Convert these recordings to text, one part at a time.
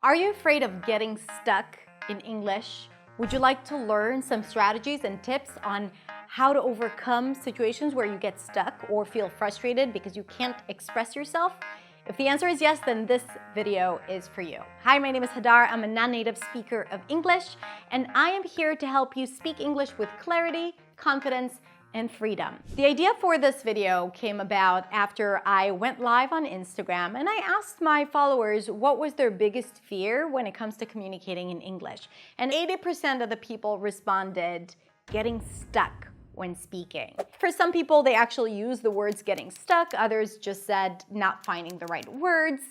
Are you afraid of getting stuck in English? Would you like to learn some strategies and tips on how to overcome situations where you get stuck or feel frustrated because you can't express yourself? If the answer is yes, then this video is for you. Hi, my name is Hadar. I'm a non-native speaker of English, and I am here to help you speak English with clarity, confidence, and freedom. The idea for this video came about after I went live on Instagram and I asked my followers what was their biggest fear when it comes to communicating in English. And 80% of the people responded, getting stuck when speaking. For some people, they actually used the words getting stuck. Others just said not finding the right words.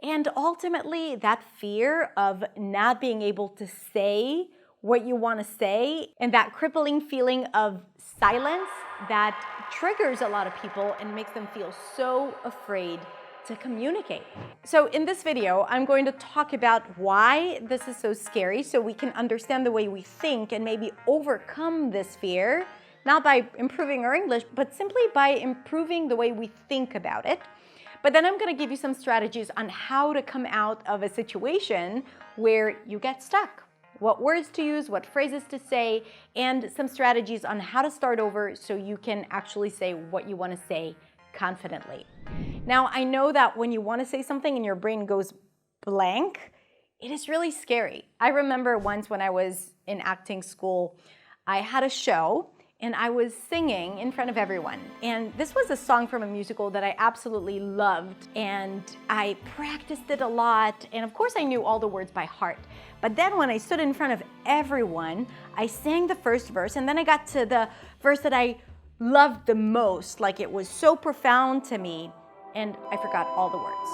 And ultimately, that fear of not being able to say what you want to say and that crippling feeling of silence that triggers a lot of people and makes them feel so afraid to communicate. So in this video, I'm going to talk about why this is so scary so we can understand the way we think and maybe overcome this fear, not by improving our English, but simply by improving the way we think about it. But then I'm going to give you some strategies on how to come out of a situation where you get stuck. What words to use, what phrases to say, and some strategies on how to start over so you can actually say what you want to say confidently. Now, I know that when you want to say something and your brain goes blank, it is really scary. I remember once when I was in acting school, I had a show and I was singing in front of everyone. And this was a song from a musical that I absolutely loved. And I practiced it a lot. And of course, I knew all the words by heart. But then when I stood in front of everyone, I sang the first verse. And then I got to the verse that I loved the most. Like it was so profound to me. And I forgot all the words.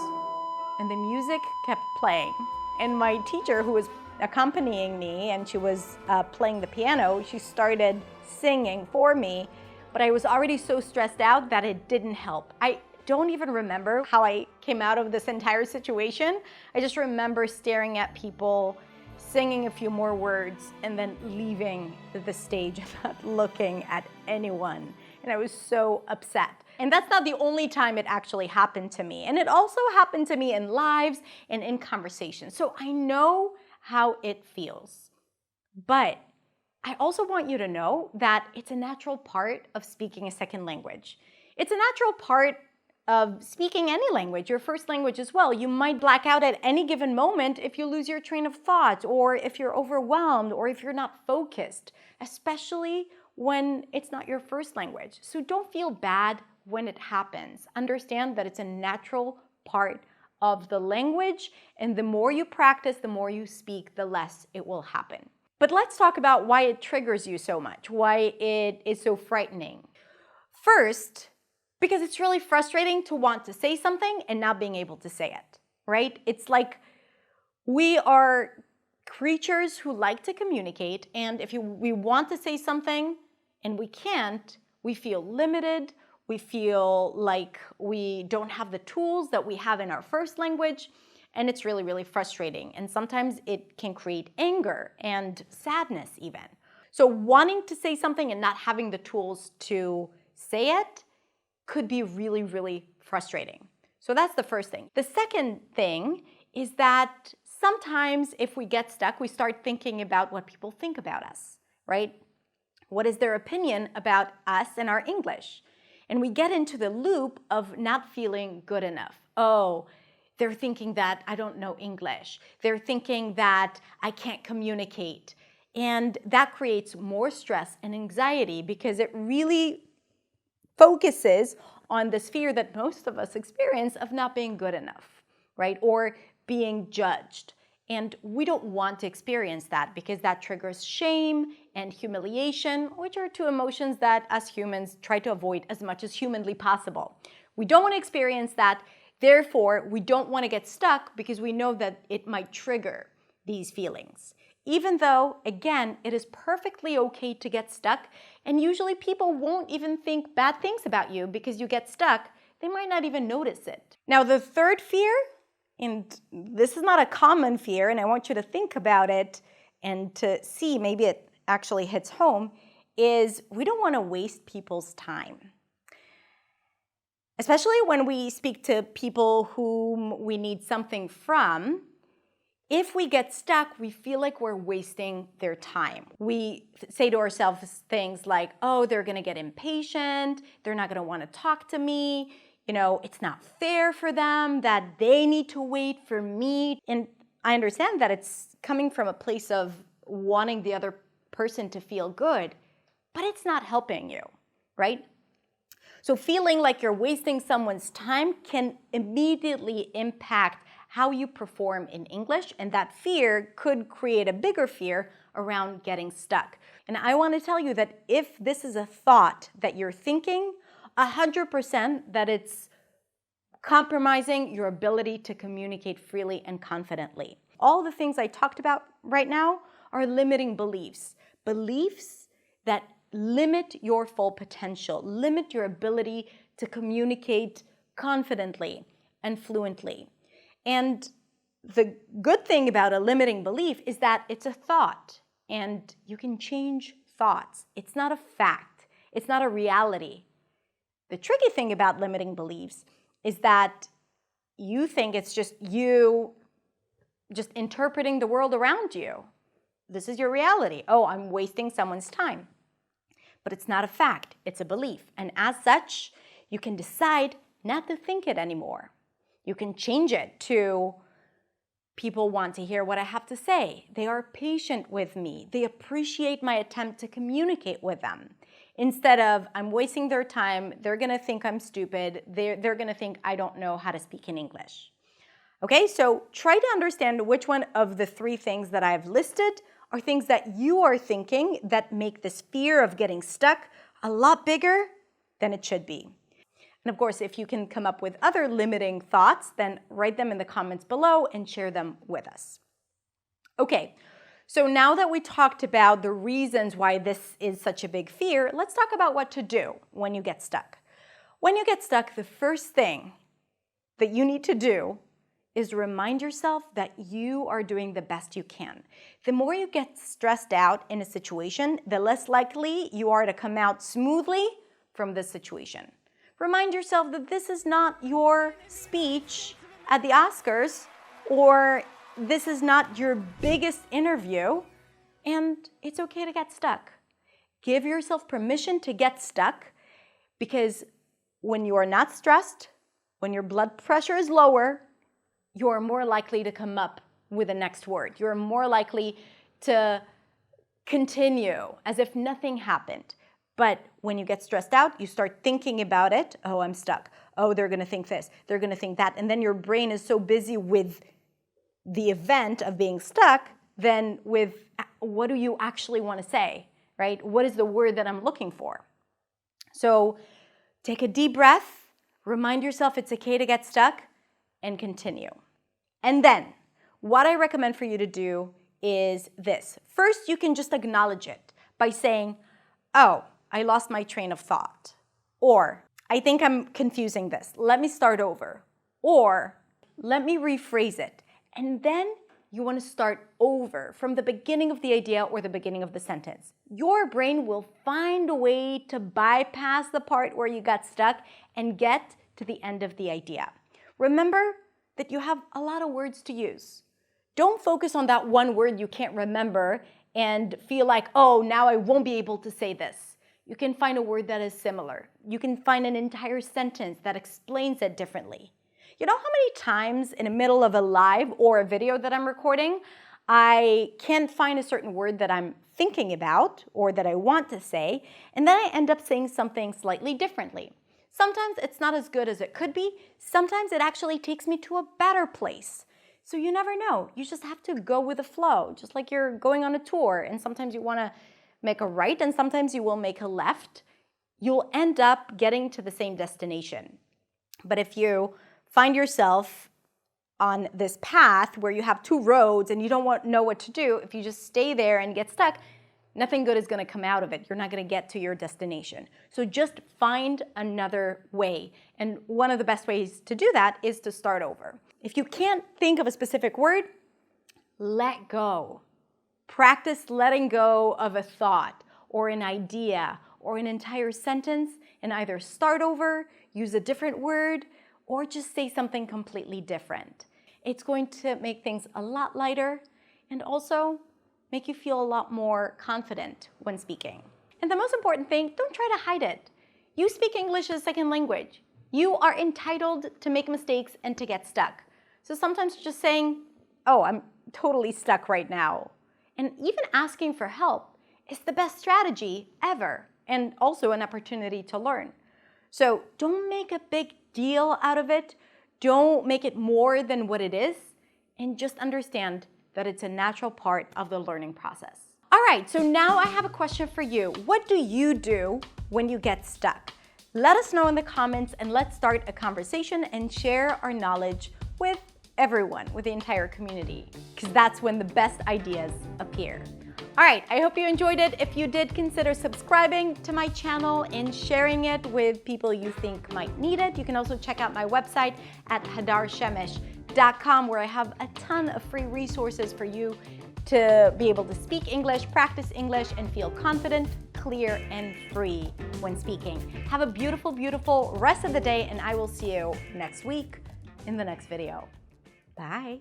And the music kept playing. And my teacher, who was accompanying me, and she was playing the piano, she started singing for me, but I was already so stressed out that it didn't help. I don't even remember how I came out of this entire situation. I just remember staring at people, singing a few more words, and then leaving the stage without looking at anyone. And I was so upset. And that's not the only time it actually happened to me. And it also happened to me in lives and in conversations. So I know how it feels. But I also want you to know that it's a natural part of speaking a second language. It's a natural part of speaking any language, your first language as well. You might black out at any given moment if you lose your train of thought, or if you're overwhelmed, or if you're not focused, especially when it's not your first language. So don't feel bad when it happens. Understand that it's a natural part of the language, and the more you practice, the more you speak, the less it will happen. But let's talk about why it triggers you so much, why it is so frightening. First, because it's really frustrating to want to say something and not being able to say it, right? It's like we are creatures who like to communicate, and if we want to say something and we can't, we feel limited. We feel like we don't have the tools that we have in our first language, and it's really, really frustrating. And sometimes it can create anger and sadness even. So wanting to say something and not having the tools to say it could be really, really frustrating. So that's the first thing. The second thing is that sometimes if we get stuck, we start thinking about what people think about us, right? What is their opinion about us and our English? And we get into the loop of not feeling good enough. Oh, they're thinking that I don't know English. They're thinking that I can't communicate. And that creates more stress and anxiety because it really focuses on this fear that most of us experience of not being good enough, right? Or being judged. And we don't want to experience that because that triggers shame and humiliation, which are two emotions that us humans try to avoid as much as humanly possible. We don't want to experience that. Therefore, we don't want to get stuck because we know that it might trigger these feelings. Even though, again, it is perfectly okay to get stuck, and usually people won't even think bad things about you because you get stuck. They might not even notice it. Now, the third fear, and this is not a common fear, and I want you to think about it and to see maybe it actually hits home, is we don't want to waste people's time. Especially when we speak to people whom we need something from, If we get stuck, we feel like we're wasting their time. We say to ourselves things like, oh, they're gonna get impatient, they're not gonna wanna talk to me, it's not fair for them that they need to wait for me. And I understand that it's coming from a place of wanting the other person to feel good, but it's not helping you, right? So feeling like you're wasting someone's time can immediately impact how you perform in English, and that fear could create a bigger fear around getting stuck. And I want to tell you that if this is a thought that you're thinking, 100% that it's compromising your ability to communicate freely and confidently. All the things I talked about right now are limiting beliefs. Beliefs that limit your full potential, limit your ability to communicate confidently and fluently. And the good thing about a limiting belief is that it's a thought, and you can change thoughts. It's not a fact. It's not a reality. The tricky thing about limiting beliefs is that you think it's just you just interpreting the world around you. This is your reality. Oh, I'm wasting someone's time. But it's not a fact. It's a belief. And as such, you can decide not to think it anymore. You can change it to, people want to hear what I have to say. They are patient with me. They appreciate my attempt to communicate with them. Instead of, I'm wasting their time, they're going to think I'm stupid, they're going to think I don't know how to speak in English. Okay, so try to understand which one of the three things that I've listed are things that you are thinking that make this fear of getting stuck a lot bigger than it should be. And of course, if you can come up with other limiting thoughts, then write them in the comments below and share them with us. Okay, so now that we talked about the reasons why this is such a big fear, let's talk about what to do when you get stuck. When you get stuck, the first thing that you need to do is remind yourself that you are doing the best you can. The more you get stressed out in a situation, the less likely you are to come out smoothly from this situation. Remind yourself that this is not your speech at the Oscars, or this is not your biggest interview, and it's okay to get stuck. Give yourself permission to get stuck, because when you are not stressed, when your blood pressure is lower, you're more likely to come up with the next word. You're more likely to continue as if nothing happened. But when you get stressed out, you start thinking about it. Oh, I'm stuck. Oh, they're going to think this. They're going to think that. And then your brain is so busy with the event of being stuck than with what do you actually want to say, right? What is the word that I'm looking for? So take a deep breath. Remind yourself it's okay to get stuck, and continue. And then what I recommend for you to do is this. First, you can just acknowledge it by saying, oh, I lost my train of thought. Or, I think I'm confusing this. Let me start over. Or, let me rephrase it. And then you want to start over from the beginning of the idea or the beginning of the sentence. Your brain will find a way to bypass the part where you got stuck and get to the end of the idea. Remember that you have a lot of words to use. Don't focus on that one word you can't remember and feel like, oh, now I won't be able to say this. You can find a word that is similar. You can find an entire sentence that explains it differently. You know how many times in the middle of a live or a video that I'm recording, I can't find a certain word that I'm thinking about or that I want to say, and then I end up saying something slightly differently. Sometimes it's not as good as it could be. Sometimes it actually takes me to a better place. So you never know. You just have to go with the flow, just like you're going on a tour, and sometimes you want to make a right and sometimes you will make a left. You'll end up getting to the same destination. But if you find yourself on this path where you have two roads and you don't know what to do, if you just stay there and get stuck, nothing good is going to come out of it. You're not going to get to your destination. So just find another way. And one of the best ways to do that is to start over. If you can't think of a specific word, let go. Practice letting go of a thought or an idea or an entire sentence and either start over, use a different word, or just say something completely different. It's going to make things a lot lighter and also make you feel a lot more confident when speaking. And the most important thing, don't try to hide it. You speak English as a second language. You are entitled to make mistakes and to get stuck. So sometimes just saying, oh, I'm totally stuck right now. And even asking for help is the best strategy ever, and also an opportunity to learn. So don't make a big deal out of it. Don't make it more than what it is, and just understand that it's a natural part of the learning process. All right, so now I have a question for you. What do you do when you get stuck? Let us know in the comments, and let's start a conversation and share our knowledge with everyone, with the entire community, because that's when the best ideas appear. All right, I hope you enjoyed it. If you did, consider subscribing to my channel and sharing it with people you think might need it. You can also check out my website at hadarshemesh.com, where I have a ton of free resources for you to be able to speak English, practice English, and feel confident, clear, and free when speaking. Have a beautiful, beautiful rest of the day, and I will see you next week in the next video. Bye.